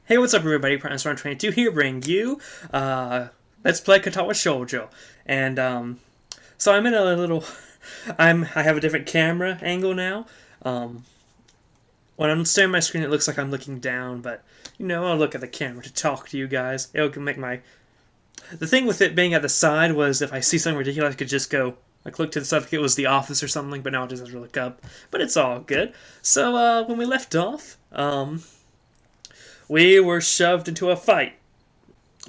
Hey, what's up everybody, Prime22 here, bringing you, Let's Play Katawa Shoujo. And, so I'm in a little, I have a different camera angle now. When I'm staring at my screen it looks like I'm looking down, but, you know, I'll look at the camera to talk to you guys. It'll make the thing with it being at the side was if I see something ridiculous I could just go, like, look to the side like it was The Office or something, but now I just have to look up. But it's all good. So, when we left off, we were shoved into a fight.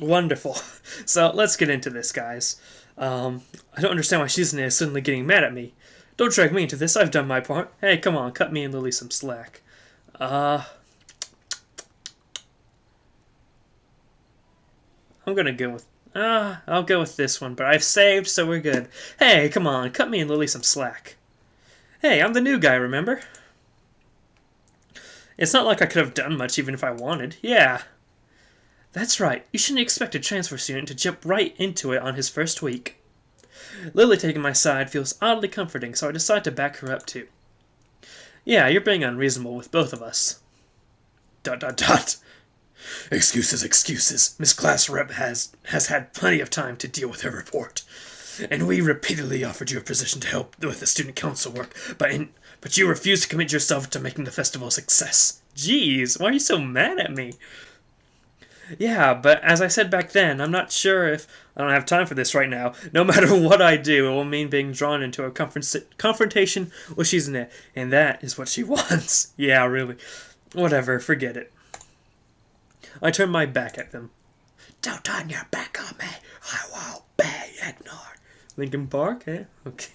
Wonderful. So let's get into this, guys. I don't understand why Shizune is suddenly getting mad at me. Don't drag me into this. I've done my part. Hey, come on, cut me and Lily some slack. I'm gonna go with. I'll go with this one, but I've saved, so we're good. Hey, come on, cut me and Lily some slack. Hey, I'm the new guy, remember? It's not like I could have done much even if I wanted. Yeah. That's right. You shouldn't expect a transfer student to jump right into it on his first week. Lily taking my side feels oddly comforting, so I decide to back her up too. Yeah, you're being unreasonable with both of us. ... Excuses, excuses. Miss Class Rep has had plenty of time to deal with her report. And we repeatedly offered you a position to help with the student council work, but you refused to commit yourself to making the festival a success. Jeez, why are you so mad at me? Yeah, but as I said back then, I'm not sure if I don't have time for this right now. No matter what I do, it will mean being drawn into a confrontation with Shizune, and that is what she wants. Yeah, really. Whatever, forget it. I turn my back at them. Don't turn your back on me. I won't be ignored. Lincoln Park, eh? Okay.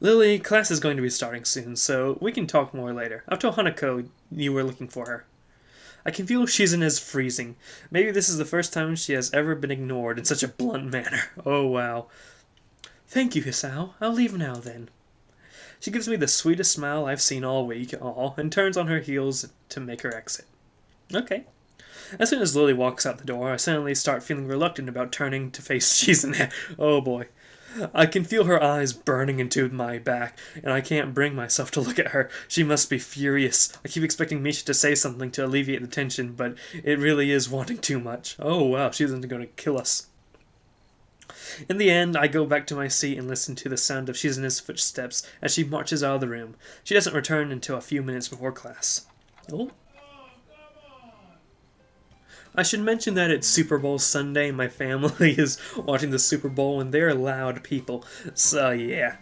Lily, class is going to be starting soon, so we can talk more later. I've told Hanako you were looking for her. I can feel Shizune's freezing. Maybe this is the first time she has ever been ignored in such a blunt manner. Oh, wow. Thank you, Hisao. I'll leave now, then. She gives me the sweetest smile I've seen all week, and turns on her heels to make her exit. Okay. As soon as Lily walks out the door, I suddenly start feeling reluctant about turning to face Shizune. Oh, boy. I can feel her eyes burning into my back, and I can't bring myself to look at her. She must be furious. I keep expecting Misha to say something to alleviate the tension, but it really is wanting too much. Oh wow, she's going to kill us. In the end, I go back to my seat and listen to the sound of Shizune's footsteps as she marches out of the room. She doesn't return until a few minutes before class. Oh. I should mention that it's Super Bowl Sunday and my family is watching the Super Bowl and they're loud people, so yeah.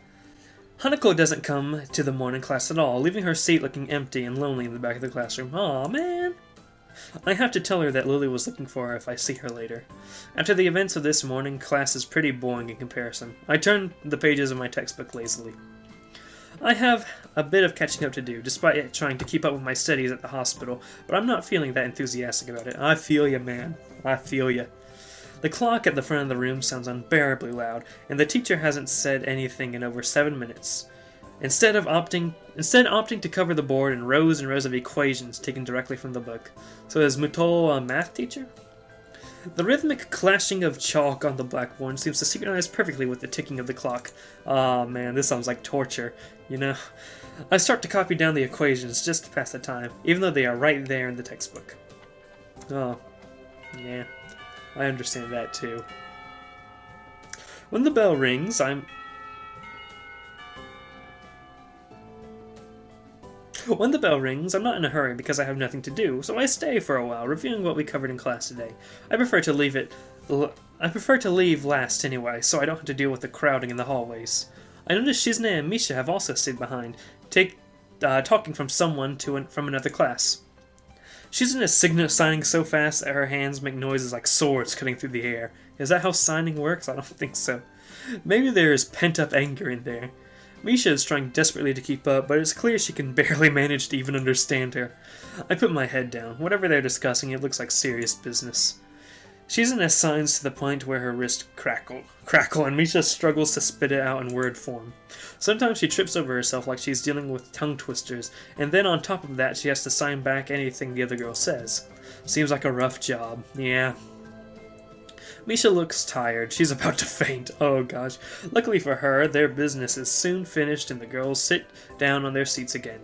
Hanako doesn't come to the morning class at all, leaving her seat looking empty and lonely in the back of the classroom. Aw, man. I have to tell her that Lily was looking for her if I see her later. After the events of this morning, class is pretty boring in comparison. I turn the pages of my textbook lazily. I have a bit of catching up to do, despite trying to keep up with my studies at the hospital, but I'm not feeling that enthusiastic about it. I feel ya, man. I feel ya. The clock at the front of the room sounds unbearably loud, and the teacher hasn't said anything in over 7 minutes. Instead opting to cover the board in rows and rows of equations taken directly from the book. So is Muto a math teacher? The rhythmic clashing of chalk on the blackboard seems to synchronize perfectly with the ticking of the clock. Aw, man, this sounds like torture, you know? I start to copy down the equations just to pass the time, even though they are right there in the textbook. Oh, yeah, I understand that too. When the bell rings, I'm not in a hurry because I have nothing to do, so I stay for a while, reviewing what we covered in class today. I prefer to leave last anyway, so I don't have to deal with the crowding in the hallways. I notice Shizune and Misha have also stayed behind, talking from someone from another class. Shizune is signing so fast that her hands make noises like swords cutting through the air. Is that how signing works? I don't think so. Maybe there is pent-up anger in there. Misha is trying desperately to keep up, but it's clear she can barely manage to even understand her. I put my head down. Whatever they're discussing, it looks like serious business. Shizune signs to the point where her wrists crackle, and Misha struggles to spit it out in word form. Sometimes she trips over herself like she's dealing with tongue twisters, and then on top of that she has to sign back anything the other girl says. Seems like a rough job. Yeah. Misha looks tired. She's about to faint. Oh gosh. Luckily for her, their business is soon finished and the girls sit down on their seats again.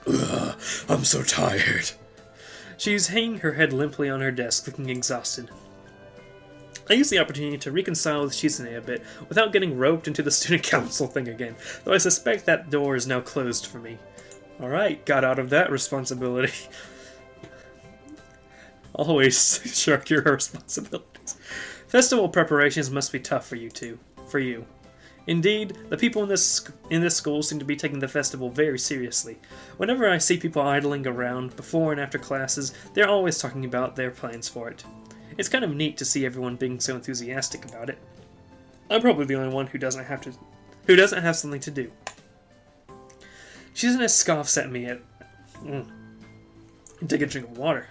Ugh, I'm so tired. She's hanging her head limply on her desk, looking exhausted. I use the opportunity to reconcile with Shizune a bit, without getting roped into the student council thing again, though I suspect that door is now closed for me. Alright, got out of that responsibility. Always shirk your responsibilities. Festival preparations must be tough for you two. For you. Indeed, the people in this school seem to be taking the festival very seriously. Whenever I see people idling around before and after classes, they're always talking about their plans for it. It's kind of neat to see everyone being so enthusiastic about it. I'm probably the only one who doesn't have something to do. Shizune scoffs at me at... Take a drink of water.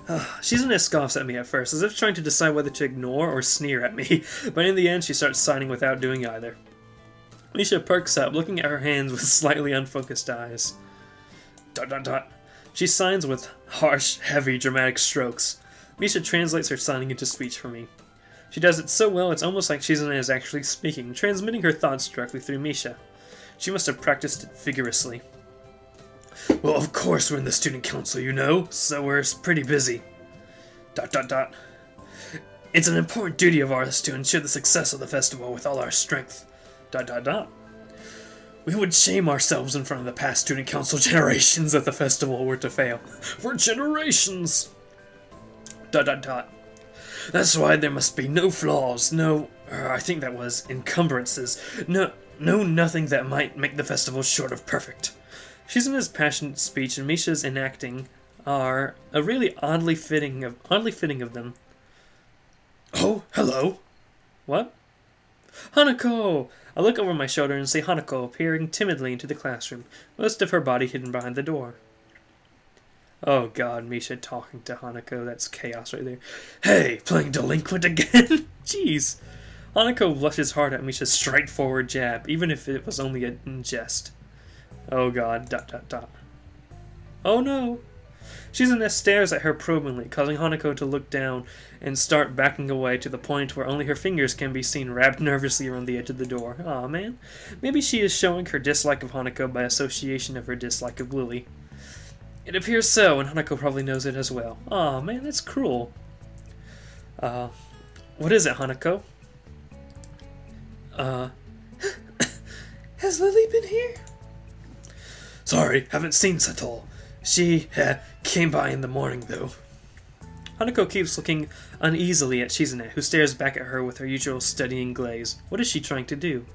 Shizune scoffs at me at first, as if trying to decide whether to ignore or sneer at me, but in the end she starts signing without doing either. Misha perks up, looking at her hands with slightly unfocused eyes. ... She signs with harsh, heavy, dramatic strokes. Misha translates her signing into speech for me. She does it so well it's almost like Shizune is actually speaking, transmitting her thoughts directly through Misha. She must have practiced it vigorously. Well, of course we're in the student council, you know, so we're pretty busy. ... It's an important duty of ours to ensure the success of the festival with all our strength. ... We would shame ourselves in front of the past student council generations if the festival were to fail. For generations! ... That's why there must be no flaws, I think that was encumbrances. Nothing that might make the festival short of perfect. Shizune's passionate speech and Misha's enacting are a really oddly fitting of them. Oh, hello. What? Hanako! I look over my shoulder and see Hanako peering timidly into the classroom, most of her body hidden behind the door. Oh god, Misha talking to Hanako, that's chaos right there. Hey, playing delinquent again? Jeez. Hanako blushes hard at Misha's straightforward jab, even if it was only in jest. Oh god, ... Oh no. Shizune stares at her probingly, causing Hanako to look down and start backing away to the point where only her fingers can be seen wrapped nervously around the edge of the door. Aw, man. Maybe she is showing her dislike of Hanako by association of her dislike of Lily. It appears so, and Hanako probably knows it as well. Aw, man, that's cruel. What is it, Hanako? Has Lily been here? Sorry, haven't seen Sato. She came by in the morning, though. Hanako keeps looking uneasily at Shizune, who stares back at her with her usual studying glaze. What is she trying to do?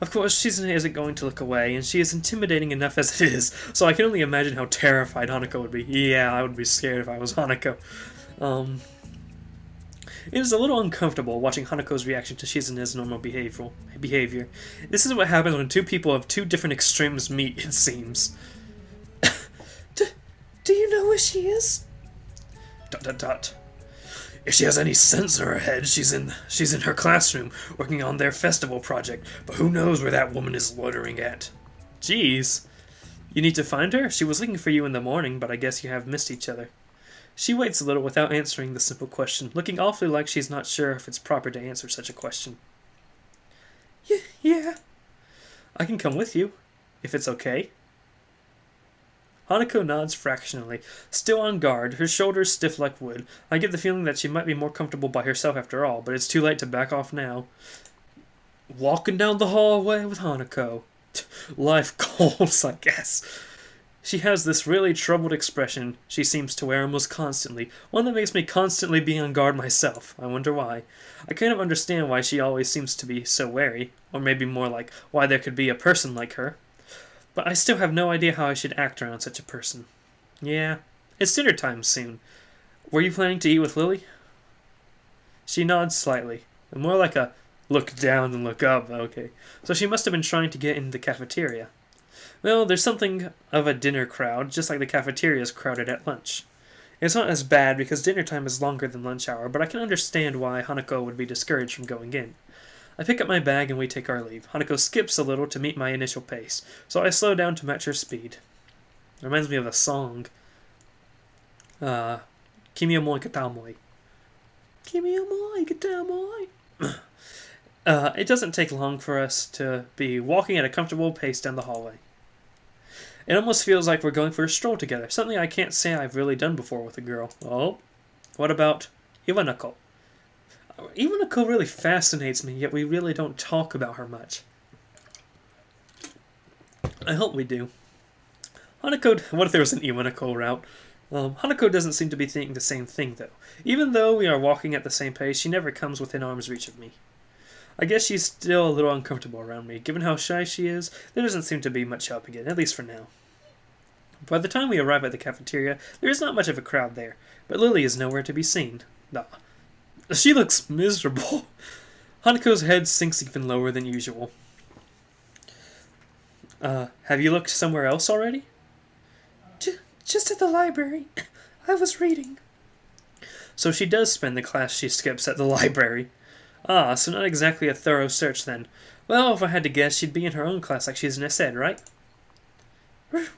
Of course, Shizune isn't going to look away, and she is intimidating enough as it is, so I can only imagine how terrified Hanako would be. Yeah, I would be scared if I was Hanako. It is a little uncomfortable watching Hanako's reaction to Shizune's normal behavior. This is what happens when two people of two different extremes meet, it seems. Do you know where she is? ... If she has any sense in her head, she's in her classroom, working on their festival project, but who knows where that woman is loitering at. Jeez. You need to find her? She was looking for you in the morning, but I guess you have missed each other. She waits a little without answering the simple question, looking awfully like she's not sure if it's proper to answer such a question. Yeah. I can come with you, if it's okay. Hanako nods fractionally, still on guard, her shoulders stiff like wood. I get the feeling that she might be more comfortable by herself after all, but it's too late to back off now. Walking down the hallway with Hanako. Life goals, I guess. She has this really troubled expression she seems to wear almost constantly, one that makes me constantly be on guard myself. I wonder why. I kind of understand why she always seems to be so wary, or maybe more like why there could be a person like her. But I still have no idea how I should act around such a person. Yeah, it's dinner time soon. Were you planning to eat with Lily? She nods slightly, more like a look down than look up, okay. So she must have been trying to get in the cafeteria. Well, there's something of a dinner crowd, just like the cafeteria is crowded at lunch. It's not as bad because dinner time is longer than lunch hour, but I can understand why Hanako would be discouraged from going in. I pick up my bag and we take our leave. Hanako skips a little to meet my initial pace, so I slow down to match her speed. It reminds me of a song. Kimi o moi katamoi. Kimi o moi katamoi. It doesn't take long for us to be walking at a comfortable pace down the hallway. It almost feels like we're going for a stroll together, something I can't say I've really done before with a girl. Oh, what about Iwanako? Iwanako really fascinates me, yet we really don't talk about her much. I hope we do. Hanako, what if there was an Iwanako route? Hanako doesn't seem to be thinking the same thing, though. Even though we are walking at the same pace, she never comes within arm's reach of me. I guess she's still a little uncomfortable around me. Given how shy she is, there doesn't seem to be much helping it, at least for now. By the time we arrive at the cafeteria, there is not much of a crowd there, but Lily is nowhere to be seen. Nah. She looks miserable. Hanako's head sinks even lower than usual. Have you looked somewhere else already? Just at the library. I was reading. So she does spend the class she skips at the library. Ah, so not exactly a thorough search then. Well, if I had to guess, she'd be in her own class like she's in ed, right?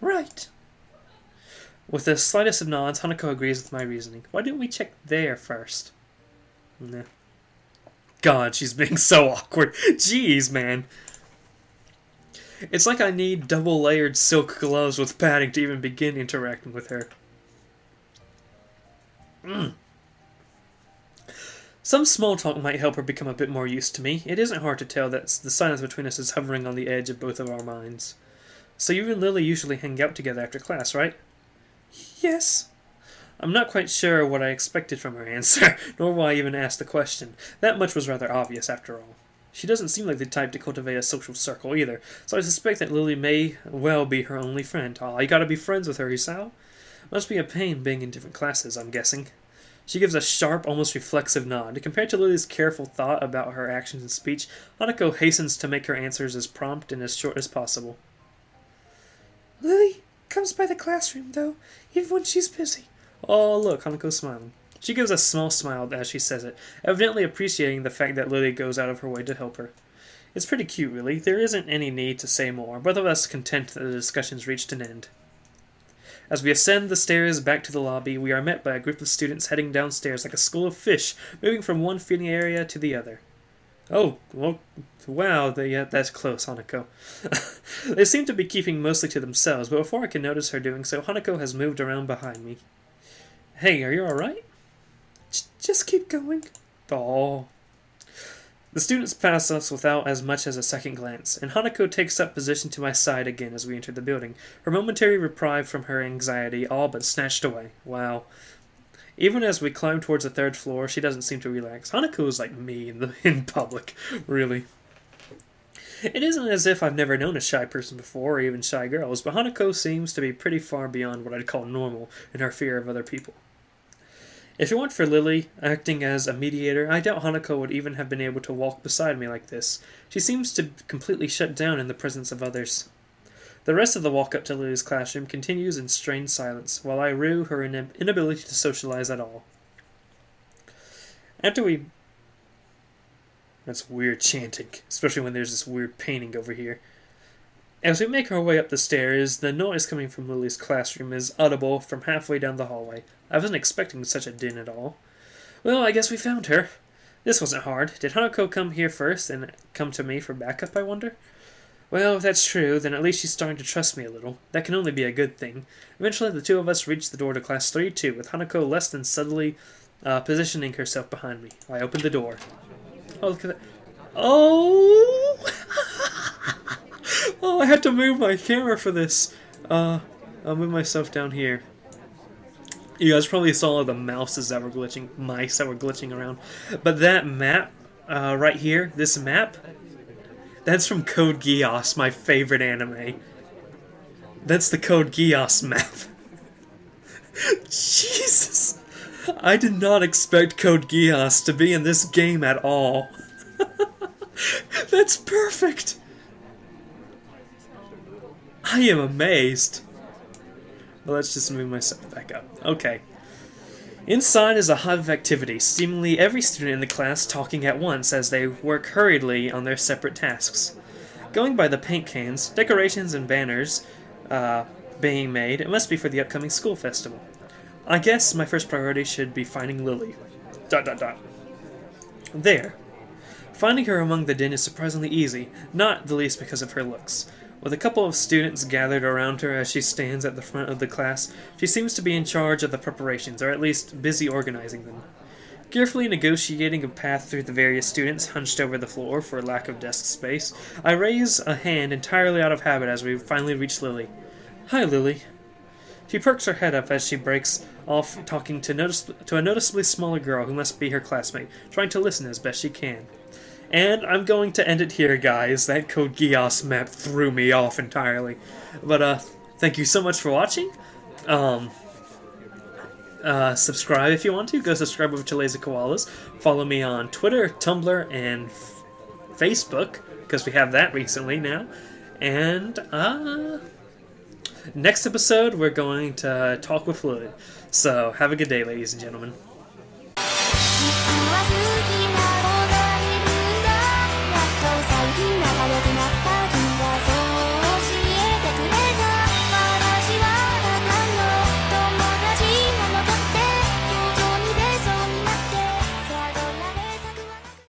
Right. With the slightest of nods, Hanako agrees with my reasoning. Why didn't we check there first? Nah. God, she's being so awkward. Jeez, man. It's like I need double-layered silk gloves with padding to even begin interacting with her. Some small talk might help her become a bit more used to me. It isn't hard to tell that the silence between us is hovering on the edge of both of our minds. So you and Lily usually hang out together after class, right? Yes. I'm not quite sure what I expected from her answer, nor why I even asked the question. That much was rather obvious, after all. She doesn't seem like the type to cultivate a social circle either, so I suspect that Lily may well be her only friend. Aw, you gotta be friends with her, Isao. Must be a pain being in different classes, I'm guessing. She gives a sharp, almost reflexive nod. Compared to Lily's careful thought about her actions and speech, Hanako hastens to make her answers as prompt and as short as possible. Lily comes by the classroom, though, even when she's busy. Oh, look, Hanako's smiling. She gives a small smile as she says it, evidently appreciating the fact that Lily goes out of her way to help her. It's pretty cute, really. There isn't any need to say more, both of us content that the discussion's reached an end. As we ascend the stairs back to the lobby, we are met by a group of students heading downstairs like a school of fish, moving from one feeding area to the other. Oh, well, wow, that's close, Hanako. They seem to be keeping mostly to themselves, but before I can notice her doing so, Hanako has moved around behind me. Hey, are you alright? Just keep going. Oh. The students pass us without as much as a second glance, and Hanako takes up position to my side again as we enter the building, her momentary reprieve from her anxiety all but snatched away. Wow. Even as we climb towards the third floor, she doesn't seem to relax. Hanako is like me in public, really. It isn't as if I've never known a shy person before, or even shy girls, but Hanako seems to be pretty far beyond what I'd call normal in her fear of other people. If it weren't for Lily acting as a mediator, I doubt Hanako would even have been able to walk beside me like this. She seems to completely shut down in the presence of others. The rest of the walk up to Lily's classroom continues in strained silence, while I rue her inability to socialize at all. That's weird chanting, especially when there's this weird painting over here. As we make our way up the stairs, the noise coming from Lily's classroom is audible from halfway down the hallway. I wasn't expecting such a din at all. Well, I guess we found her. This wasn't hard. Did Hanako come here first and come to me for backup, I wonder? Well, if that's true, then at least she's starting to trust me a little. That can only be a good thing. Eventually, the two of us reach the door to Class 3-2, with Hanako less than subtly positioning herself behind me. I open the door. Oh, look at that. Oh! Oh, I had to move my camera for this. I'll move myself down here. You guys probably saw the mice that were glitching around. But that map, right here, this map, that's from Code Geass, my favorite anime. That's the Code Geass map. Jesus! I did not expect Code Geass to be in this game at all. That's perfect! I am amazed. Well, let's just move myself back up. Okay. Inside is a hive of activity, seemingly every student in the class talking at once as they work hurriedly on their separate tasks. Going by the paint cans, decorations, and banners being made, it must be for the upcoming school festival. I guess my first priority should be finding Lily. ... There. Finding her among the din is surprisingly easy, not the least because of her looks. With a couple of students gathered around her as she stands at the front of the class, she seems to be in charge of the preparations, or at least busy organizing them. Carefully negotiating a path through the various students hunched over the floor for lack of desk space, I raise a hand entirely out of habit as we finally reach Lily. "Hi, Lily." She perks her head up as she breaks off talking to a noticeably smaller girl who must be her classmate, trying to listen as best she can. And I'm going to end it here, guys. That Code Geass map threw me off entirely. But, thank you so much for watching. Subscribe if you want to. Go subscribe over to Lazy Koalas. Follow me on Twitter, Tumblr, and Facebook, because we have that recently now. And, next episode, we're going to talk with Fluid. So, have a good day, ladies and gentlemen.